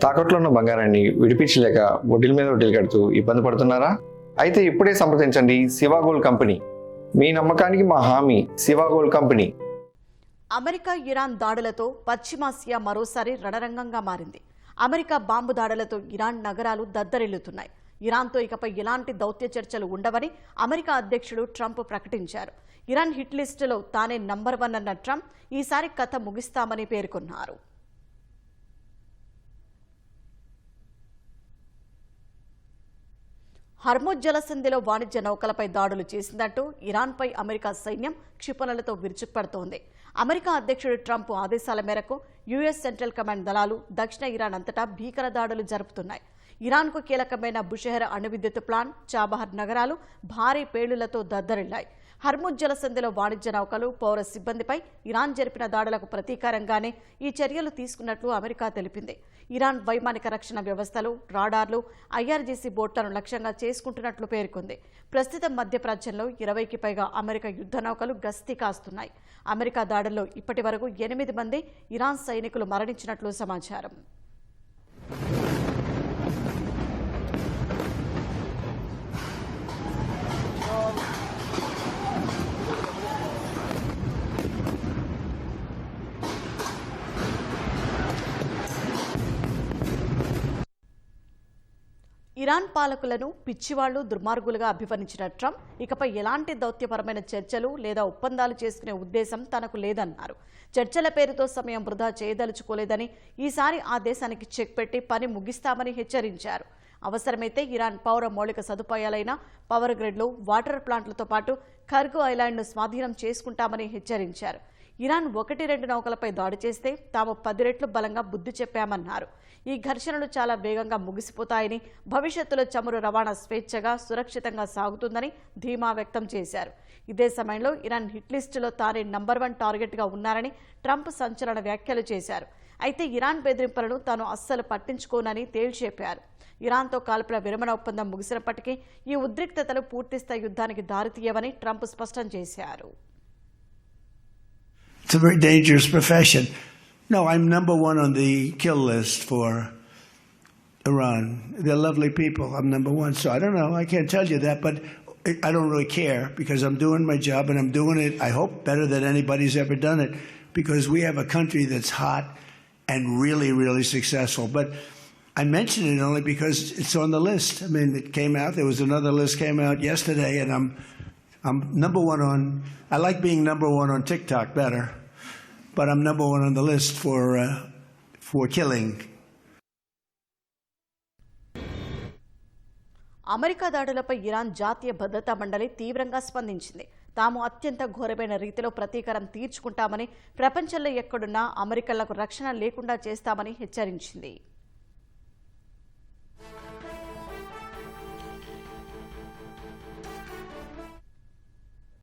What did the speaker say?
తాకట్లో ఉన్న బంగారాన్ని విడిపించలేక వడ్డీల మీద వడ్డీలు కడుతూ ఇబ్బంది పడుతున్నారా? అయితే ఇప్పుడే సంప్రదించండి శివ గోల్డ్ కంపెనీ. మీ నమ్మకానికి మా హామీ Shiva gold company. America Iran దాడులతో పశ్చిమాసియా మరోసారి రణరంగంగా మారింది. అమెరికా బాంబు దాడులతో ఇరాన్ నగరాలు దద్దరిల్లుతున్నాయి. ఇరాన్తో ఇకపై ఎలాంటి దౌత్య చర్చలు ఉండవని అమెరికా అధ్యక్షుడు ట్రంప్ ప్రకటించారు. ఇరాన్ హిట్ లిస్టులో తానే నంబర్ 1 అన్న ట్రంప్ ఈసారి కథ ముగిస్తామని పేర్కొన్నారు. హర్ముజ్ జలసంధిలో వాణిజ్య నౌకలపై దాడులు చేసిందంటూ ఇరాన్పై అమెరికా సైన్యం క్షిపణులతో విరుచుకుపడుతోంది. అమెరికా అధ్యక్షుడు ట్రంప్ ఆదేశాల మేరకు యుఎస్ సెంట్రల్ కమాండ్ దళాలు దక్షిణ ఇరాన్ అంతటా భీకర దాడులు జరుపుతున్నాయి. ఇరాన్కు కీలకమైన బుషెహర్ అణు విద్యుత్ ప్లాంట్, చాబహార్ నగరాలు భారీ పేలులతో దద్దరిల్లాయి. హర్ముజ్ జలసంధిలో వాణిజ్య నౌకలు, పౌర సిబ్బందిపై ఇరాన్ జరిపిన దాడులకు ప్రతీకారంగానే ఈ చర్యలు తీసుకున్నట్లు అమెరికా తెలిపింది. ఇరాన్ వైమానిక రక్షణ వ్యవస్థలు, రాడార్లు, ఐఆర్జీసీ బోట్లను లక్ష్యంగా చేసుకుంటున్నట్లు పేర్కొంది. ప్రస్తుతం మధ్యప్రాచ్యంలో 20కి పైగా అమెరికా యుద్ధ నౌకలు గస్తీ కాస్తున్నాయి. అమెరికా దాడుల్లో ఇప్పటి వరకు 8 మంది ఇరాన్ సైనికులు మరణించినట్లు సమాచారం. ఇరాన్ పాలకులను పిచ్చివాళ్లు, దుర్మార్గులుగా అభివర్ణించిన ట్రంప్ ఇకపై ఎలాంటి దౌత్యపరమైన చర్చలు లేదా ఒప్పందాలు చేసుకునే ఉద్దేశం తనకు లేదన్నారు. చర్చల పేరుతో సమయం వృధా చేయదలుచుకోలేదని, ఈసారి ఆ దేశానికి చెక్ పెట్టి పని ముగిస్తామని హెచ్చరించారు. అవసరమైతే ఇరాన్ పౌర మౌలిక సదుపాయాలైన పవర్ గ్రిడ్లు, వాటర్ ప్లాంట్లతో పాటు ఖర్గు ఐలాండ్ను స్వాధీనం చేసుకుంటామని హెచ్చరించారు. ఇరాన్ 1-2 నౌకలపై దాడి చేస్తే తాము 10 రెట్లు బలంగా బుద్ధి చెప్పామన్నారు. ఈ ఘర్షణలు చాలా వేగంగా ముగిసిపోతాయని, భవిష్యత్తులో చమురు రవాణా స్వేచ్ఛగా, సురక్షితంగా సాగుతుందని ధీమా వ్యక్తం చేశారు. ఇదే సమయంలో ఇరాన్ హిట్ లిస్టులో తానే నంబర్ 1 టార్గెట్గా ఉన్నారని ట్రంప్ సంచలన వ్యాఖ్యలు చేశారు. అయితే ఇరాన్ బెదిరింపులను తాను అస్సలు పట్టించుకోనని తేల్చెప్పారు. ఇరాన్తో కాల్పుల విరమణ ఒప్పందం ముగిసినప్పటికీ ఈ ఉద్రిక్తతలు పూర్తిస్థాయి యుద్ధానికి దారితీయవని ట్రంప్ స్పష్టం చేశారు. It's a very dangerous profession. No, I'm number 1 on the kill list for Iran. They're lovely people. I'm number 1. So I don't know. I can't tell you that, but I don't really care because I'm doing my job and I'm doing it, I hope, better than anybody's ever done it because we have a country that's hot and really, really successful. But I mention it only because it's on the list. I mean, it came out. There was another list came out yesterday and I'm number 1 on, I like being number 1 on TikTok better. But I'm number 1 on the list for killing. America దాడులపై Iran జాతీయ భద్రతా మండలి తీవ్రంగా స్పందించింది. తాము అత్యంత ఘోరమైన రీతిలో ప్రతీకారం తీర్చుకుంటామని, ప్రపంచంలో ఎక్కడున్నా అమెరికన్లకు రక్షణ లేకుండా చేస్తామని హెచ్చరించింది.